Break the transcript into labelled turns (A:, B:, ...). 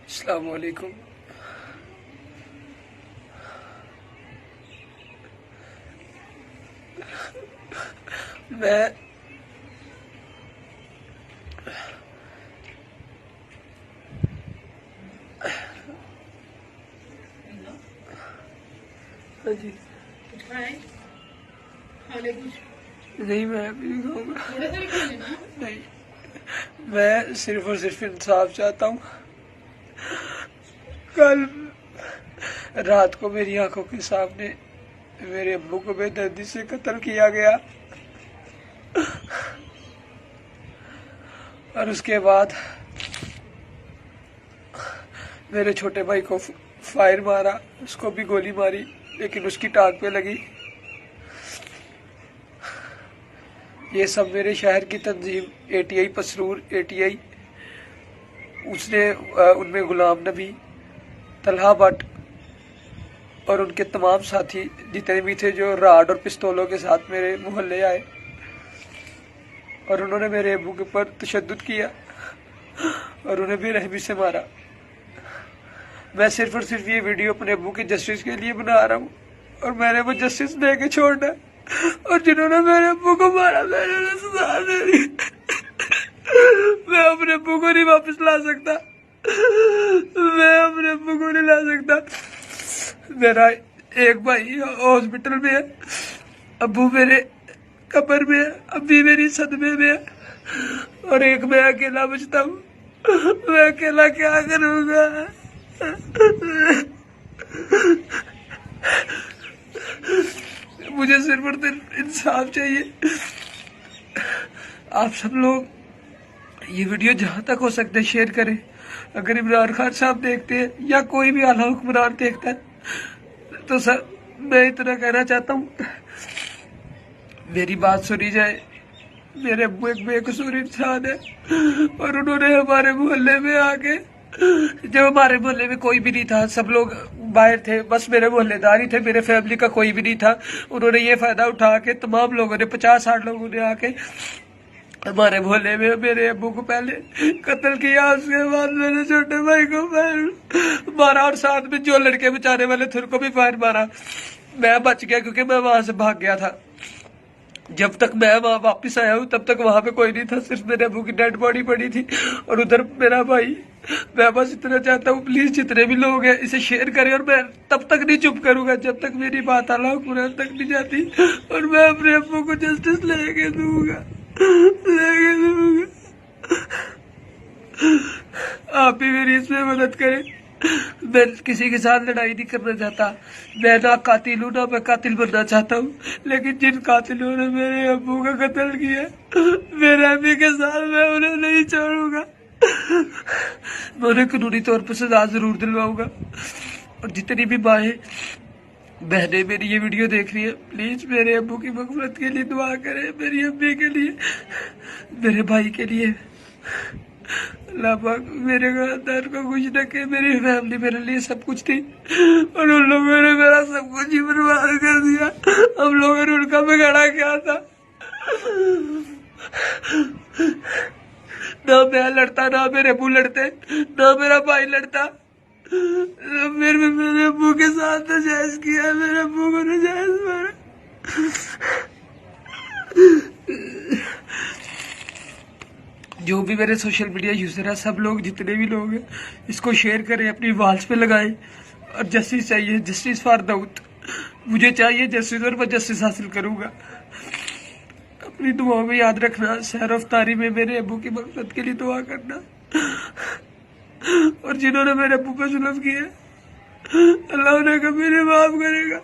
A: السلام علیکم۔ میں جی نہیں، میں ابھی نہیں کھاؤں گا۔ نہیں، میں صرف اور صرف انصاف چاہتا ہوں۔ کل رات کو میری آنکھوں کے سامنے میرے ابو کو بے دردی سے قتل کیا گیا، اور اس کے بعد میرے چھوٹے بھائی کو فائر مارا، اس کو بھی گولی ماری لیکن اس کی ٹانگ پہ لگی۔ یہ سب میرے شہر کی تنظیم ATI پسرور ATI، اس نے ان میں غلام نبی، طلحہ بٹ اور ان کے تمام ساتھی جتنے بھی تھے جو راڈ اور پستولوں کے ساتھ میرے محلے آئے، اور انہوں نے میرے ابو کے اوپر تشدد کیا اور انہیں بے رحمی سے مارا۔ میں صرف اور صرف یہ ویڈیو اپنے ابو کے جسٹس کے لیے بنا رہا ہوں، اور میں نے وہ جسٹس دے کے چھوڑنا ہے، اور جنہوں نے میرے ابو کو مارا میں نے انہیں سزا دے دی۔ میں اپنے ابو کو نہیں واپس لا سکتا، میں اپنے ابو کو نہیں لا سکتا۔ میرا ایک بھائی ہاسپٹل میں ہے، ابو میرے قبر میں ہے، ابھی میری صدمے میں ہے، اور ایک میں اکیلا بچتا ہوں۔ میں اکیلا کیا کروں گا؟ مجھے صرف اور صرف انصاف چاہیے۔ آپ سب لوگ یہ ویڈیو جہاں تک ہو سکتا ہے شیئر کریں۔ اگر عمران خان صاحب دیکھتے ہیں یا کوئی بھی اعلیٰ حکمران دیکھتا ہے تو سر میں اتنا کہنا چاہتا ہوں، میری بات سنی جائے۔ میرے ابو ایک بے قصور انسان ہے، اور انہوں نے ہمارے محلے میں آ کے، جب ہمارے محلے میں کوئی بھی نہیں تھا، سب لوگ باہر تھے، بس میرے محلے دار ہی تھے، میرے فیملی کا کوئی بھی نہیں تھا، انہوں نے یہ فائدہ اٹھا کے تمام لوگوں نے 50-60 لوگوں نے آ کے ہمارے محلے میں میرے ابو کو پہلے قتل کیا، اس کے بعد میرے چھوٹے بھائی کو فائر مارا، اور ساتھ میں جو لڑکے بچانے والے تھے ان کو بھی فائر مارا۔ میں بچ گیا کیونکہ میں وہاں سے بھاگ گیا تھا۔ جب تک میں وہاں واپس آیا ہوں تب تک وہاں پہ کوئی نہیں تھا، صرف میرے ابو کی ڈیڈ باڈی پڑی تھی، اور ادھر میرا بھائی۔ میں بس اتنا چاہتا ہوں پلیز جتنے بھی لوگ ہیں اسے شیئر کریں، اور میں تب تک نہیں چپ کروں گا جب تک میری بات اعلیٰ حکمران تک نہیں جاتی، اور میں اپنے ابو کو جسٹس لے کے دوں گا۔ آپ بھی میری اس میں مدد کریں۔ میں کسی کے ساتھ لڑائی نہیں کرنا چاہتا، میں نہ قاتل ہوں، نہ میں قاتل بننا چاہتا ہوں، لیکن جن قاتلوں نے میرے ابو کا قتل کیا میرے ابھی کے ساتھ میں انہیں نہیں چھوڑوں گا، میں انہیں قانونی طور پر سزا ضرور دلواؤں گا۔ اور جتنی بھی مائیں بہنیں میری یہ ویڈیو دیکھ رہی ہیں، پلیز میرے ابو کی مغفرت کے لیے دعا کریں، میری امی کے لیے، میرے بھائی کے لیے۔ اللہ پاک میرے خاندان کو خوش رکھے۔ میری فیملی میرے لیے سب کچھ تھی، اور ان لوگوں نے میرا سب کچھ ہی برباد کر دیا۔ ہم لوگوں نے ان کا بگاڑا کیا تھا؟ نہ میں لڑتا، نہ میرے ابو لڑتے، نہ میرا بھائی لڑتا، پھر بھی میرے ابو کے ساتھ ناجائز کیا، میرے ابو کو ناجائز مارا۔ جو بھی میرے سوشل میڈیا یوزر ہیں، سب لوگ جتنے بھی لوگ ہیں اس کو شیئر کریں، اپنی والز پہ لگائیں، اور جسٹس چاہیے، جسٹس فار داؤد مجھے چاہیے جسٹس، اور میں جسٹس حاصل کروں گا۔ اپنی دعاؤں میں یاد رکھنا، سحر افطاری میں میرے ابو کی مغفرت کے لیے دعا کرنا، اور جنہوں نے میرے ابو پہ ظلم کیا اللہ انہیں کبھی نہیں معاف کرے گا۔